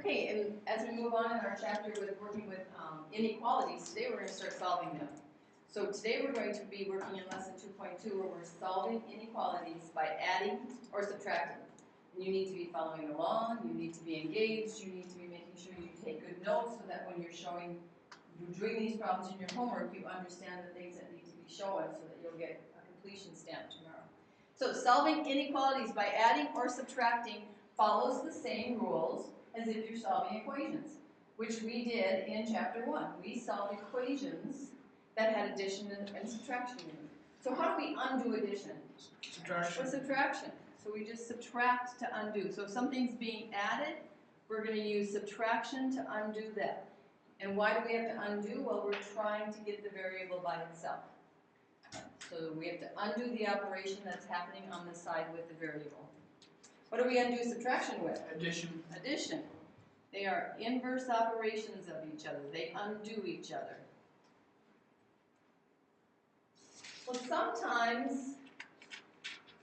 Okay, and as we move on in our chapter with working with inequalities, today we're going to start solving them. So today we're going to be working in lesson 2.2 where we're solving inequalities by adding or subtracting. And you need to be following along, you need to be engaged, you need to be making sure you take good notes so that when you're doing these problems in your homework, you understand the things that need to be shown so that you'll get a completion stamp tomorrow. So solving inequalities by adding or subtracting follows the same rules as if you're solving equations, which we did in chapter 1. We solved equations that had addition and subtraction in them. So how do we undo addition? Subtraction. With subtraction. So we just subtract to undo. So if something's being added, we're going to use subtraction to undo that. And why do we have to undo? Well, we're trying to get the variable by itself. So we have to undo the operation that's happening on the side with the variable. What do we undo subtraction with? Addition. Addition. They are inverse operations of each other. They undo each other. Well, sometimes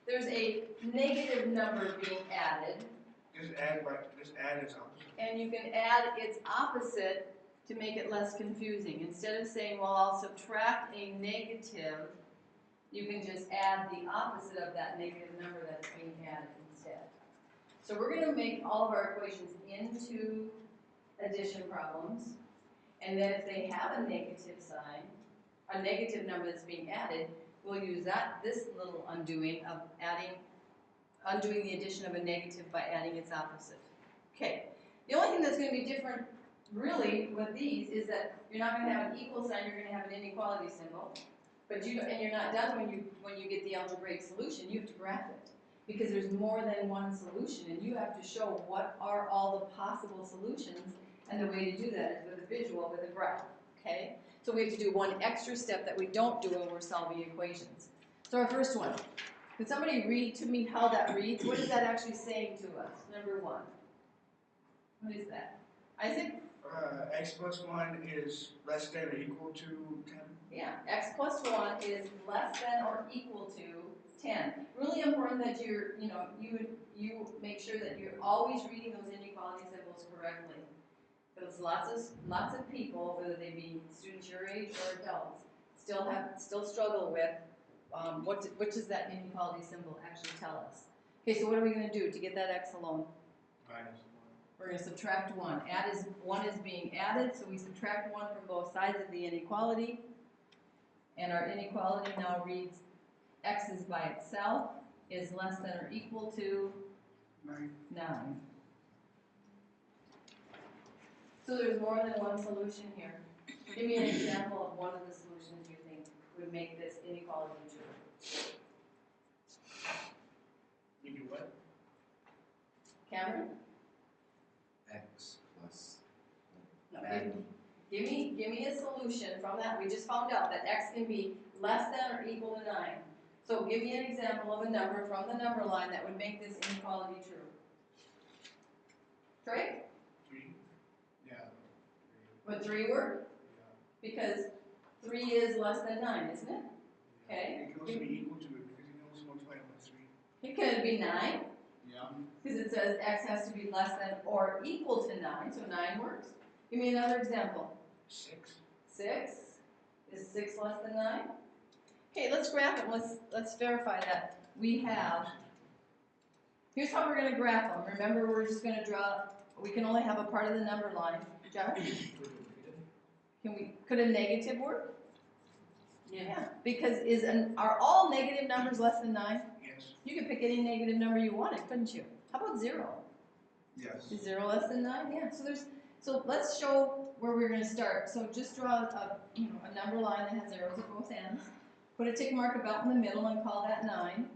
there's a negative number being added. Just add its opposite. And you can add its opposite to make it less confusing. Instead of saying, well, I'll subtract a negative, you can just add the opposite of that negative number that's being added instead. So we're going to make all of our equations into addition problems. And then if they have a negative sign, a negative number that's being added, we'll use this little undoing of undoing the addition of a negative by adding its opposite. Okay. The only thing that's going to be different really with these is that you're not going to have an equal sign, you're going to have an inequality symbol. But you're not done when you get the algebraic solution. You have to graph it. Because there's more than one solution, and you have to show what are all the possible solutions, and the way to do that is with a visual, with a graph, okay? So we have to do one extra step that we don't do when we're solving equations. So our first one, can somebody read to me how that reads? What is that actually saying to us? Number 1. What is that? Isaac? X plus 1 is less than or equal to 10. Yeah, x plus 1 is less than or equal to 10. Really important that you make sure that you're always reading those inequality symbols correctly. Because lots of people, whether they be students your age or adults, still struggle with what does that inequality symbol actually tell us. Okay, so what are we going to do to get that x alone? Minus 1. We're going to subtract 1. 1 is being added, so we subtract 1 from both sides of the inequality. And our inequality now reads x is by itself is less than or equal to 9. So there's more than one solution here. Give me an example of one of the solutions you think would make this inequality true. You do what? Cameron? X plus. No, give me a solution from that. We just found out that x can be less than or equal to 9. So give me an example of a number from the number line that would make this inequality true. Trey? 3. Yeah. Would 3 work? Yeah. Because 3 is less than 9, isn't it? Okay. It can also be equal to it because you can also multiply it by 3. It could be 9. Yeah. Because it says x has to be less than or equal to 9, so 9 works. Give me another example. 6. 6. Is 6 less than 9? Okay, let's graph it. Let's verify that we have. Here's how we're going to graph them. Remember, we're just going to draw. We can only have a part of the number line. Josh? Could a negative work? Yeah. Because are all negative numbers less than 9? Yes. You could pick any negative number you wanted, couldn't you? How about 0? Yes. Is 0 less than 9? Yeah. So let's show where we're going to start. So just draw a number line that has zeros at both ends. Put a tick mark about in the middle and call that 9.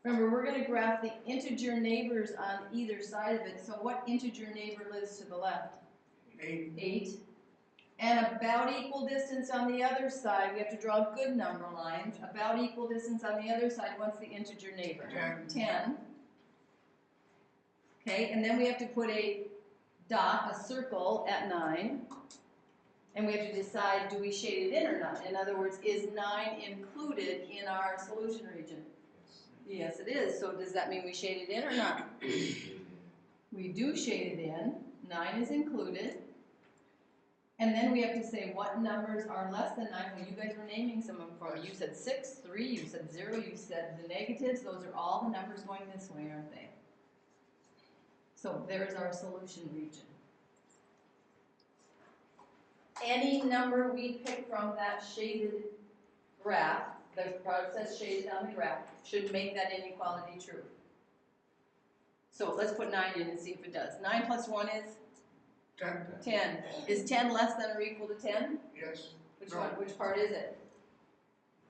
Remember, we're going to graph the integer neighbors on either side of it. So what integer neighbor lives to the left? 8. 8. And about equal distance on the other side. We have to draw good number lines. About equal distance on the other side. What's the integer neighbor? 10. Okay, and then we have to put a dot, a circle at 9. And we have to decide, do we shade it in or not? In other words, is 9 included in our solution region? Yes, it is. So does that mean we shade it in or not? We We do shade it in, 9 is included. And then we have to say what numbers are less than 9. Well, you guys were naming some of them for me. You said 6, 3, you said 0, you said the negatives. Those are all the numbers going this way, aren't they? So there's our solution region. Any number we pick from that shaded graph, the product says shaded on the graph, should make that inequality true. So let's put 9 in and see if it does. 9 plus 1 is 10, 10. Is 10 less than or equal to 10? yes, Which No. one? Which part is it?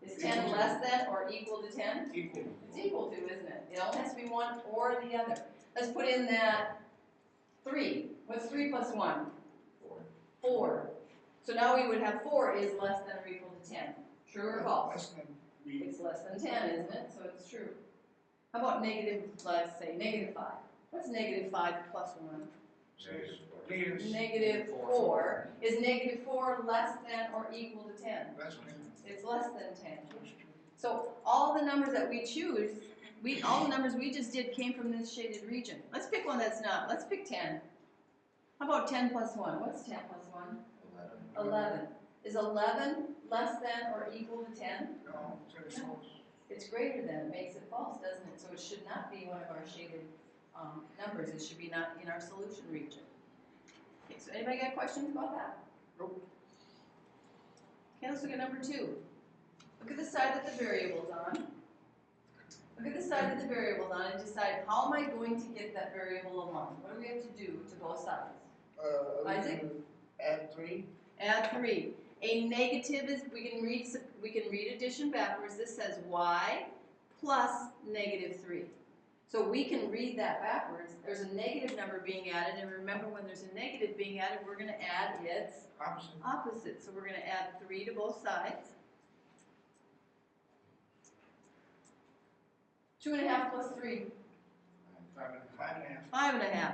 Is 10 less than or equal to 10? equal. It's equal to, isn't it? It only has to be one or the other. Let's put in that 3. What's 3 plus 1? 4. So now we would have 4 is less than or equal to 10. True or false? Less than we, It's less than 10, isn't it? So it's true. How about negative, let's say, negative 5? What's negative 5 plus 1? negative, Negative 4. Is negative 4 less than or equal to 10? less than, It's less than 10. So all the numbers that we choose, all the numbers we just did came from this shaded region. Let's pick one that's not. Let's pick 10. How about 10 plus 1? What's 10 plus 1? 11. Is 11 less than or equal to 10? no, it's No. It's greater than. It makes it false, doesn't it? So it should not be one of our shaded numbers. It should be not in our solution region. Okay, so anybody got questions about that? Nope. Okay, let's look at number 2. Look at the side that the variable's on. Look at the side that the variable's on and decide how am I going to get that variable along? What do we have to do to both sides? Isaac? Add 3. Add 3. A negative is, we can read addition backwards. This says y plus negative 3. So we can read that backwards. There's a negative number being added, and remember when there's a negative being added, we're going to add its Opposite. opposite. So we're going to add 3 to both sides. 2.5 plus 3. 5.5. 5.5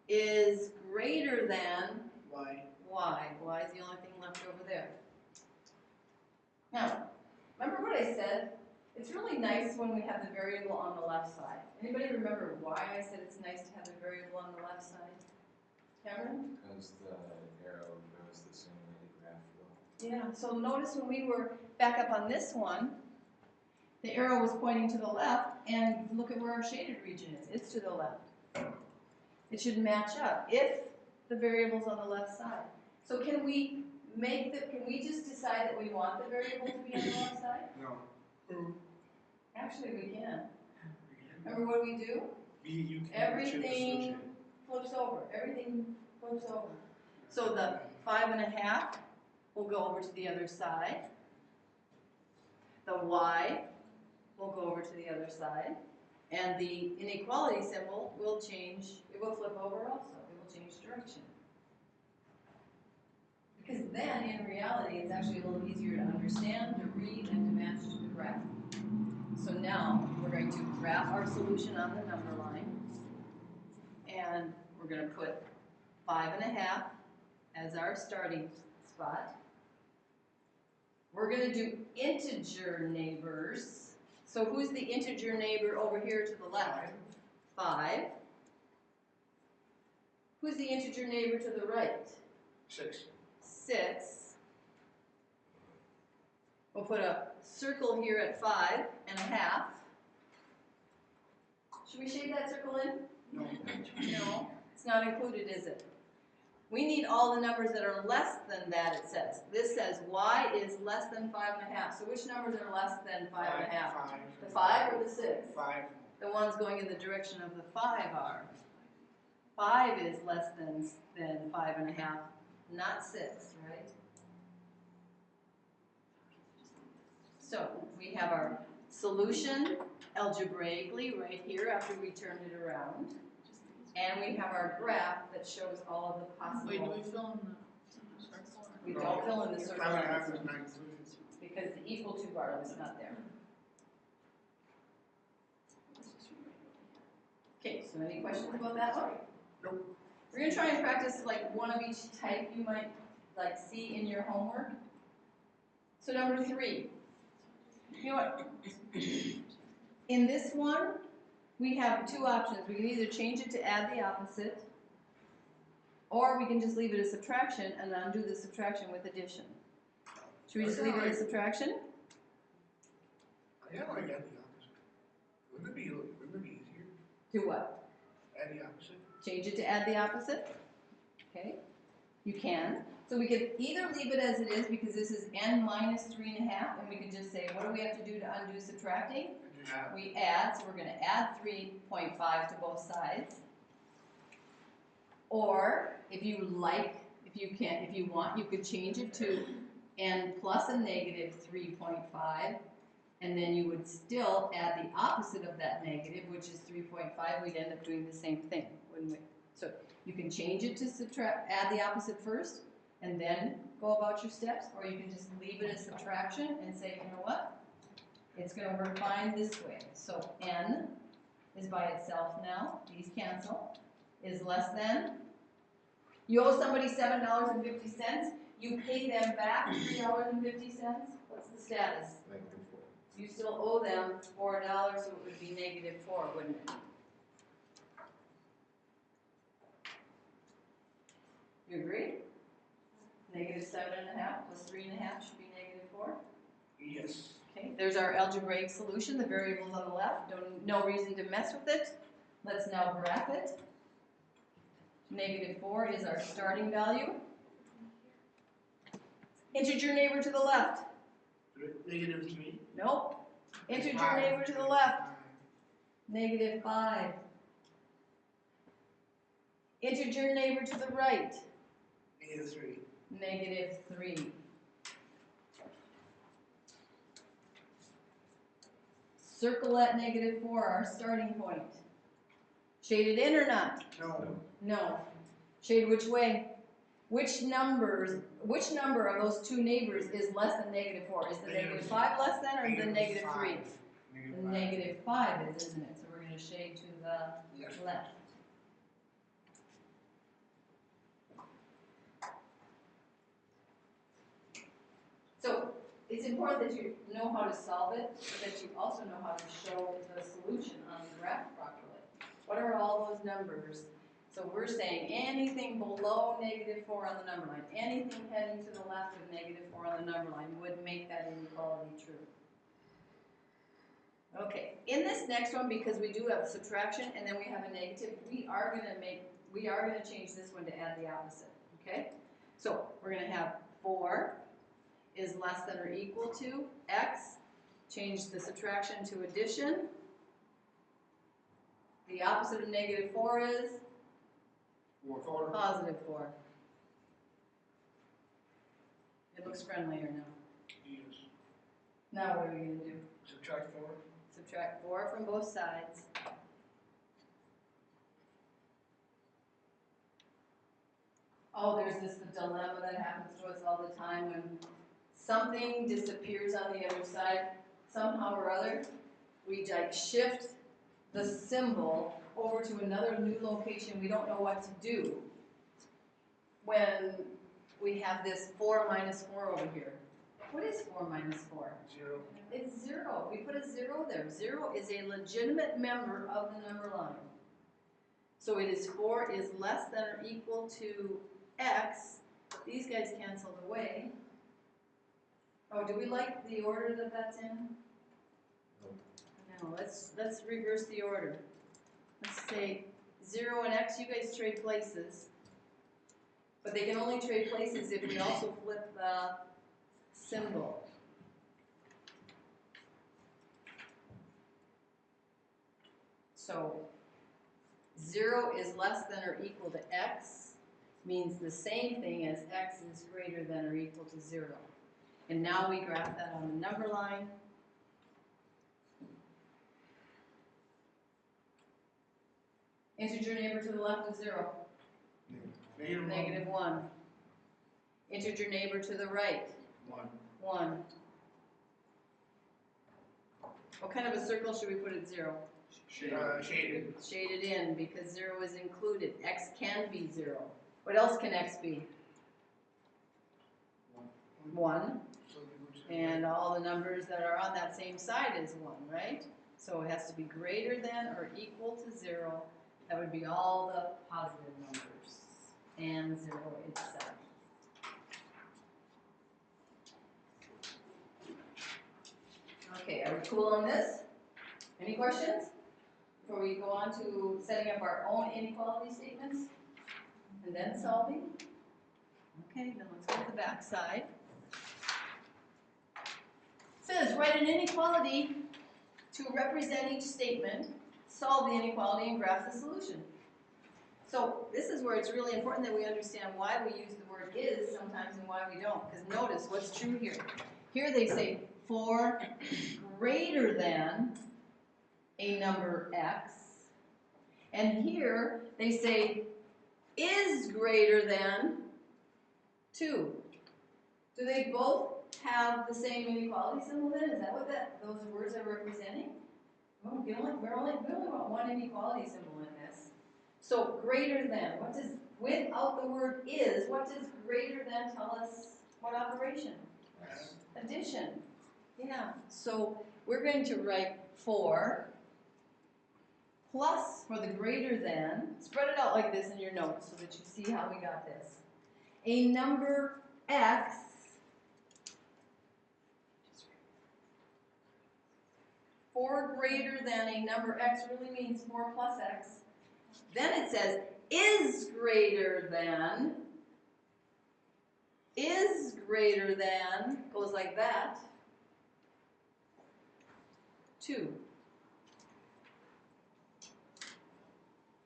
is greater than Y. y. Y is the only thing left over there. Now, remember what I said? It's really nice when we have the variable on the left side. Anybody remember why I said it's nice to have the variable on the left side? Cameron? Because the arrow goes the same way the graph will. Yeah, so notice when we were back up on this one, the arrow was pointing to the left, and look at where our shaded region is. It's to the left. It should match up if the variable's on the left side. So can we just decide that we want the variable to be on the left side? No. Actually, we can. Remember what we do? You can Everything flips over. Everything flips over. So the 5.5 will go over to the other side. The y will go over to the other side. And the inequality symbol will change. It will flip over also. It will change direction. Because then, in reality, it's actually a little easier to understand, to read, and to match to the graph. So now, we're going to graph our solution on the number line. And we're going to put 5.5 as our starting spot. We're going to do integer neighbors. So who's the integer neighbor over here to the left? 5. Who's the integer neighbor to the right? 6. 6. We'll put a circle here at 5.5. Should we shade that circle in? No. No, it's not included, is it? We need all the numbers that are less than that, it says. This says y is less than 5.5. So which numbers are less than 5.5? 5. The 5 or the 6? 5. The ones going in the direction of the 5 are. 5 is less than 5.5, not 6, right? So we have our solution algebraically right here after we turned it around. And we have our graph that shows all of the possible. Wait, do we fill in the circle? We don't fill in the circle 5.5 is 9. because the equal to bar is not there. Okay, so any questions about that one? Nope. We're going to try and practice like one of each type you might like see in your homework. So number 3. You know what? In this one, we have two options. We can either change it to add the opposite, or we can just leave it as subtraction and undo the subtraction with addition. Should we just leave it as subtraction? I like add the opposite. Wouldn't it be easier? Do what? Add the opposite? Change it to add the opposite? Okay, you can. So we could either leave it as it is because this is n minus 3.5, and we could just say, what do we have to do to undo subtracting? We add, so we're going to add 3.5 to both sides. Or, if you like, if you want, you could change it to n plus a negative 3.5, and then you would still add the opposite of that negative, which is 3.5. We'd end up doing the same thing, wouldn't we? So you can change it to add the opposite first, and then go about your steps, or you can just leave it as subtraction and say, you know what? It's going to work fine this way. So n is by itself now. These cancel. Is less than. You owe somebody $7.50. You pay them back $3.50. What's the status? -4. You still owe them $4, so it would be -4, wouldn't it? You agree? -7.5 plus 3.5 should be -4. Yes. Okay, there's our algebraic solution, the variables on the left. No reason to mess with it. Let's now graph it. -4 is our starting value. Integer neighbor to the left. -3. Nope. Integer neighbor to the left. -5. Integer neighbor to the right. -3. -3. Circle at -4, our starting point. Shaded in or not? No. No. Shade which way? Which number of those two neighbors is less than -4? Is the -5 less than, or is the -3? The -5 is, isn't it? So we're going to shade to the left. So it's important that you know how to solve it, but that you also know how to show the solution on the graph properly. What are all those numbers? So we're saying anything below -4 on the number line, anything heading to the left of -4 on the number line would make that inequality true. Okay, in this next one, because we do have subtraction and then we have a negative, we are going to change this one to add the opposite. Okay, so we're going to have 4 is less than or equal to x. Change the subtraction to addition. The opposite of -4 is positive 4. It looks friendlier now. Yes. Now what are we going to do? Subtract 4. Subtract 4 from both sides. Oh, there's this dilemma that happens to us all the time when something disappears on the other side, somehow or other. We like shift the symbol over to another new location. We don't know what to do when we have this 4 minus 4 over here. What is 4 minus 4? 0. It's 0. We put a 0 there. 0 is a legitimate member of the number line. So it is 4 is less than or equal to x. These guys canceled away. Oh, do we like the order that that's in? No, let's reverse the order. Let's say 0 and x, you guys trade places. But they can only trade places if we also flip the symbol. So 0 is less than or equal to x means the same thing as x is greater than or equal to 0. And now we graph that on the number line. Integer neighbor to the left of 0. -1. Integer neighbor to the right. 1. What kind of a circle should we put at 0? Shaded. Shaded in, because 0 is included. X can be 0. What else can x be? 1. And all the numbers that are on that same side is 1, right? So it has to be greater than or equal to 0. That would be all the positive numbers. And 0 itself. Okay, are we cool on this? Any questions? Before we go on to setting up our own inequality statements and then solving? Okay, then let's go to the back side. It says, write an inequality to represent each statement, solve the inequality, and graph the solution. So this is where it's really important that we understand why we use the word is sometimes and why we don't. Because notice what's true here. Here they say for greater than a number x. And here they say is greater than 2. Do they both have the same inequality symbol then? Is that what those words are representing? Well, we only want one inequality symbol in this. So greater than, what does, without the word is, what does greater than tell us? What operation? Yes. Addition. Yeah, so we're going to write for plus for the greater than, spread it out like this in your notes so that you see how we got this. A number x for greater than a number x really means 4 plus x. Then it says is greater than, goes like that, 2.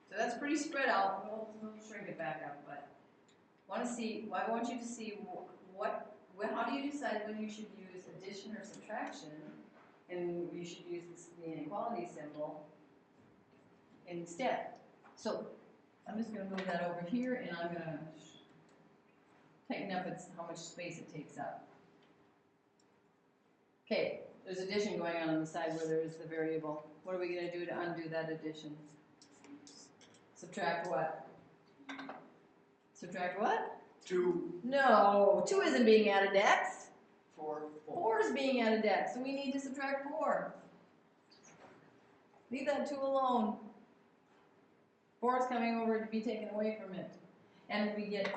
So that's pretty spread out. We'll shrink it back up, but I want you to see how do you decide when you should use addition or subtraction, and you should use the inequality symbol instead. So I'm just going to move that over here, and I'm going to tighten up how much space it takes up. Okay, there's addition going on the side where there is the variable. What are we going to do to undo that addition? Subtract what? Subtract what? 2, No, 2 isn't being added to x. 4. 4 is being added to x, so we need to subtract 4. Leave that 2 alone. 4 is coming over to be taken away from it. And we get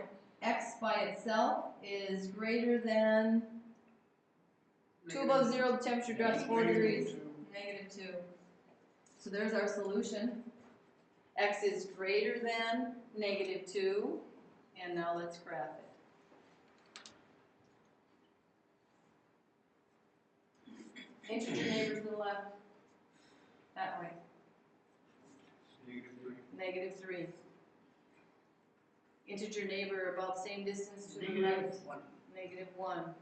x by itself is greater than 2 above 0, the temperature drops 4 degrees. Negative 2. So there's our solution. X is greater than negative 2. And now let's graph it. Integer neighbors to the left. That way. Negative 3. Integer neighbor about same distance to the right. Negative 1.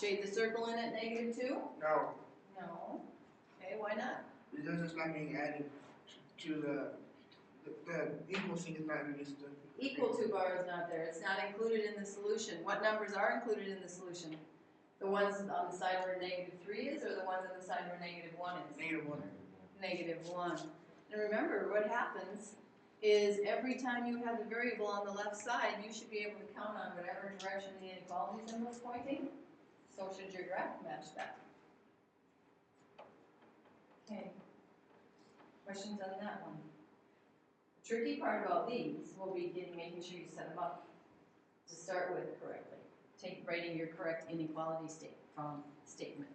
Shade the circle in at negative 2? No, No. Okay, why not? because it's not being added to the equal thing is not used to. Equal to bar is not there. It's not included in the solution. What numbers are included in the solution? The ones on the side where negative 3 is, or the ones on the side where negative 1 is? Negative 1. Negative 1. And remember, what happens is every time you have the variable on the left side, you should be able to count on whatever direction the inequality symbol is pointing. So should your graph match that. Okay. Questions on that one? The tricky part about these will be making sure you set them up to start with correctly. Writing your correct inequality statement.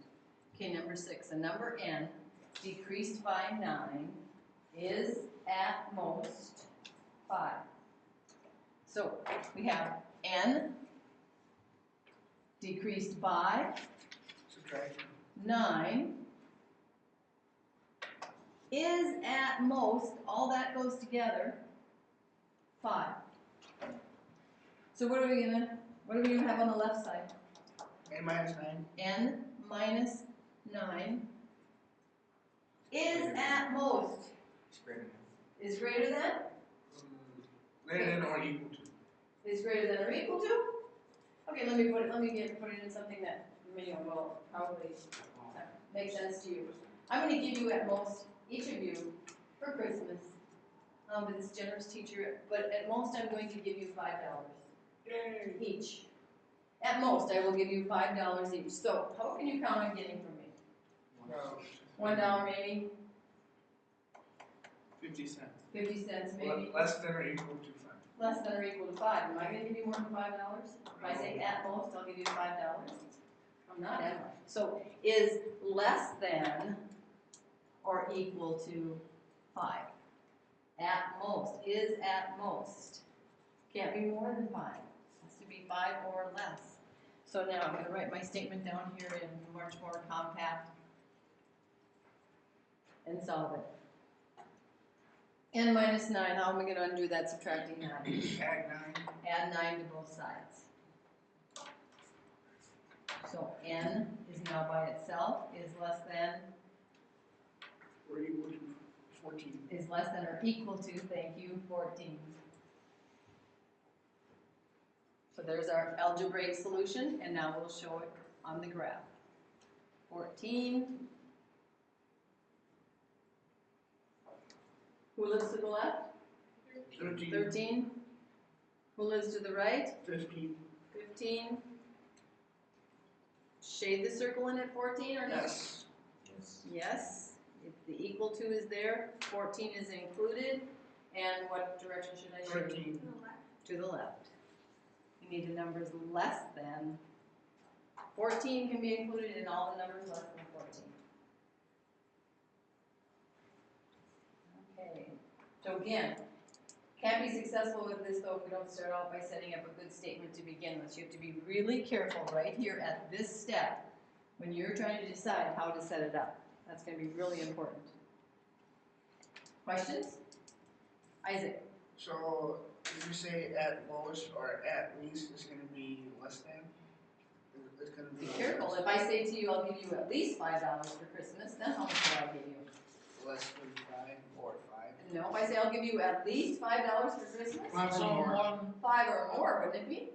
Okay, number 6. A number n decreased by 9 is at most 5. So we have n decreased by Subtract. 9 is at most, all that goes together, 5. So what are we gonna have on the left side? N minus 9. N minus 9 is at most, is greater than, Greater than or equal to. is greater than or equal to? Okay, let me put it in something that will probably make sense to you. I'm going to give you at most, each of you, for Christmas, with this generous teacher, but at most I'm going to give you $5 each. At most, I will give you $5 each. So, how can you count on getting from me? Well, $1 maybe, 50 cents. 50 cents maybe, Less than or equal to 5. less than or equal to 5. Am I gonna give you more than $5? If I say at most, I'll give you $5. I'm not, am I? So is less than or equal to 5? At most, is at most. Can't be more than 5. Has to be 5 or less. So now I'm gonna write my statement down here in much more compact and solve it. N minus 9, how am I gonna undo that subtracting 9? Add 9. Add 9 to both sides. So n is now by itself, is less than, Or equal to 14. is less than or equal to, thank you, 14. So there's our algebraic solution, and now we'll show it on the graph. 14. Who lives to the left? 13. 13. Who lives to the right? 15. 15. Shade the circle in at 14 or no? Yes. Yes. Yes. If the equal to is there, 14 is included. And what direction should I shade? 13. To the left. You need the numbers less than. 14 can be included in all the numbers less than 14. Okay. So again, can't be successful with this though if we don't start out by setting up a good statement to begin with. You have to be really careful right here at this step when you're trying to decide how to set it up. That's going to be really important. Questions? Isaac? So, if you say at most or at least, it's going to be less than? It's going to Be be careful. If I say to you, I'll give you at least $5 for Christmas, then how much will I give you? less than 5 or 5. No, if I say I'll give you at least $5 for Christmas, 5 So or more. 5 or more, wouldn't it be?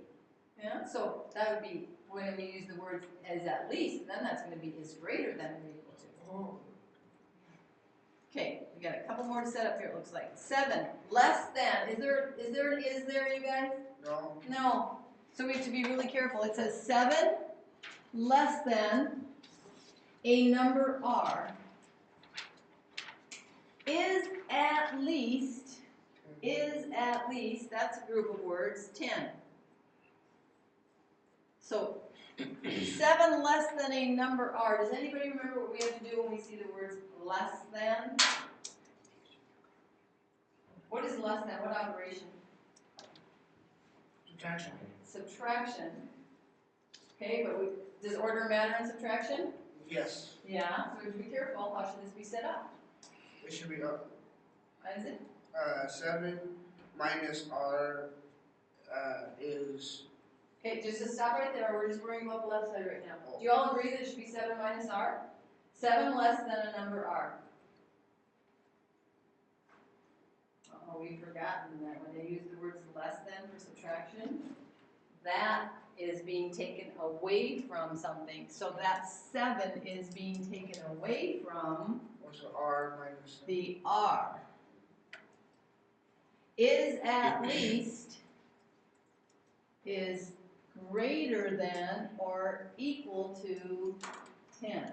Yeah, so that would be when we use the word as at least, then that's going to be is greater than or equal to. Oh. Okay, we got a couple more to set up here, it looks like. 7, less than. Is there, you guys? No. No. So we have to be really careful. It says 7 less than a number R is at least, that's a group of words, 10. So 7 less than a number R. Does anybody remember what we have to do when we see the words less than? What is less than? What operation? Subtraction. Subtraction. Okay, but does order matter in subtraction? Yes. Yeah, so we have to be careful. How should this be set up? It should be up. How is it? 7 minus R is. Okay, just to stop right there. We're just worrying about the left side right now. Do you all agree that it should be 7 minus R? 7 less than a number R. Oh, we've forgotten that when they use the words less than for subtraction, that is being taken away from something. So that 7 is being taken away from Also R minus. the R. Is at least is greater than or equal to 10.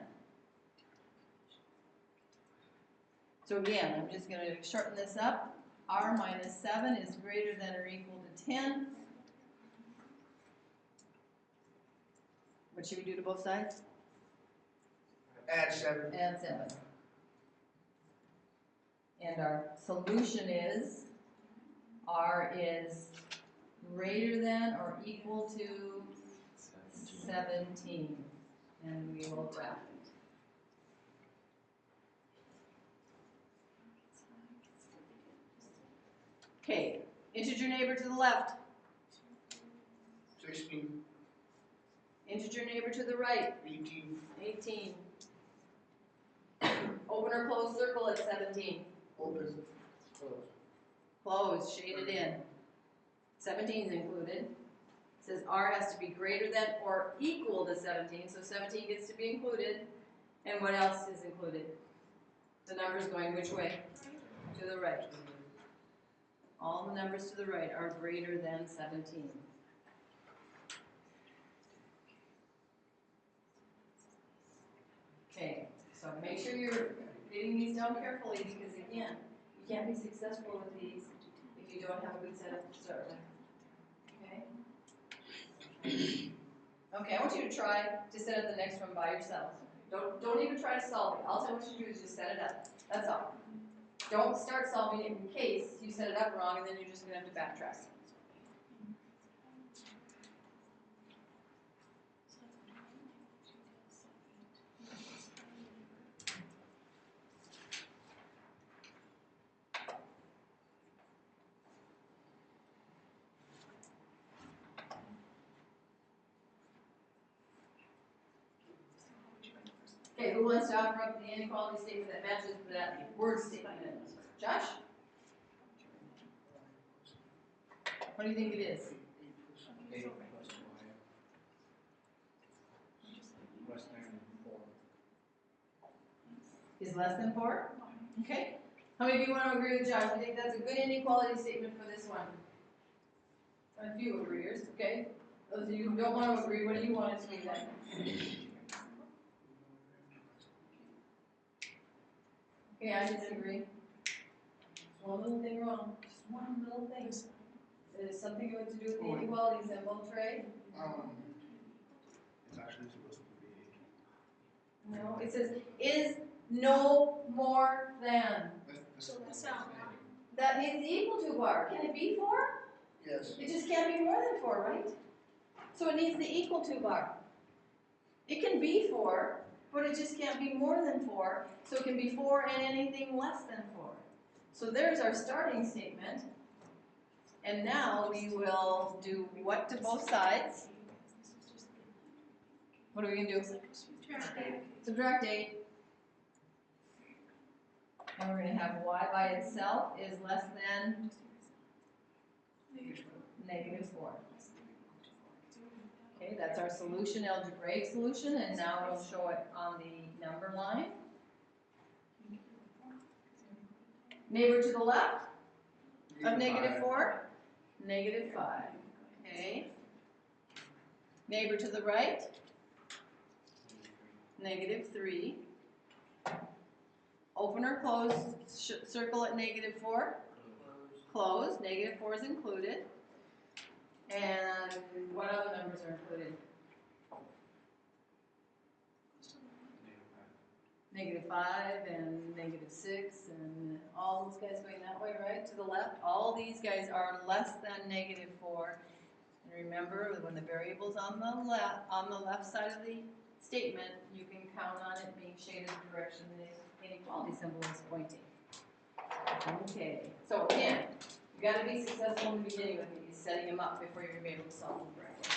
So again, I'm just going to shorten this up. R minus 7 is greater than or equal to 10. What should we do to both sides? Add 7. Add 7. And our solution is R is greater than or equal to 17. And we will graph it. Okay, integer neighbor to the left, 16. integer neighbor to the right, 18. 18. Open or close circle at 17. Open. Close. Close, shaded in. 17 is included. It says R has to be greater than or equal to 17, so 17 gets to be included. And what else is included? The numbers going which way? To the right. All the numbers to the right are greater than 17. Okay, so So make sure you're getting these down carefully, because again, you can't be successful with these if you don't have a good setup to start with. Okay? Okay, I want you to try to set up the next one by yourself. Don't even try to solve it. All I want you to do is just set it up. That's all. Don't start solving it in case you set it up wrong, and then you're just gonna have to backtrack. Okay, who wants to offer up the inequality statement that matches that word statement? Josh? What do you think it is? 8 plus y. Less than 4. Is less than 4? Okay. How many of you want to agree with Josh? I think that's a good inequality statement for this one. A few agreeers, okay? Those of you who don't want to agree, what do you want it to be then? Okay, I disagree. One little thing wrong. Just one little thing. Is something going to do with the inequality symbol, Trey? It's actually supposed to be. No, it says is no more than. So that's out. That means the equal to bar. Can it be 4? Yes. It just can't be more than 4, right? So it needs the equal to bar. It can be 4, but it just can't be more than 4. So it can be 4 and anything less than 4. So there's our starting statement. And now we will do what to both sides? What are we going to do? Subtract 8. And we're going to have y by itself is less than -4. Okay, that's our solution, algebraic solution, and now we'll show it on the number line. Neighbor to the left of -4, -5. Okay. Neighbor to the right, -3. Open or close circle at -4? Close, -4 is included. And what other numbers are included? -5 and -6 and all those guys going that way, right? To the left. All these guys are less than -4. And remember, when the variable's on the left side of the statement, you can count on it being shaded the direction the inequality symbol is pointing. Okay. So again, you got to be successful in the beginning with these, setting them up before you're going to be able to solve them correctly.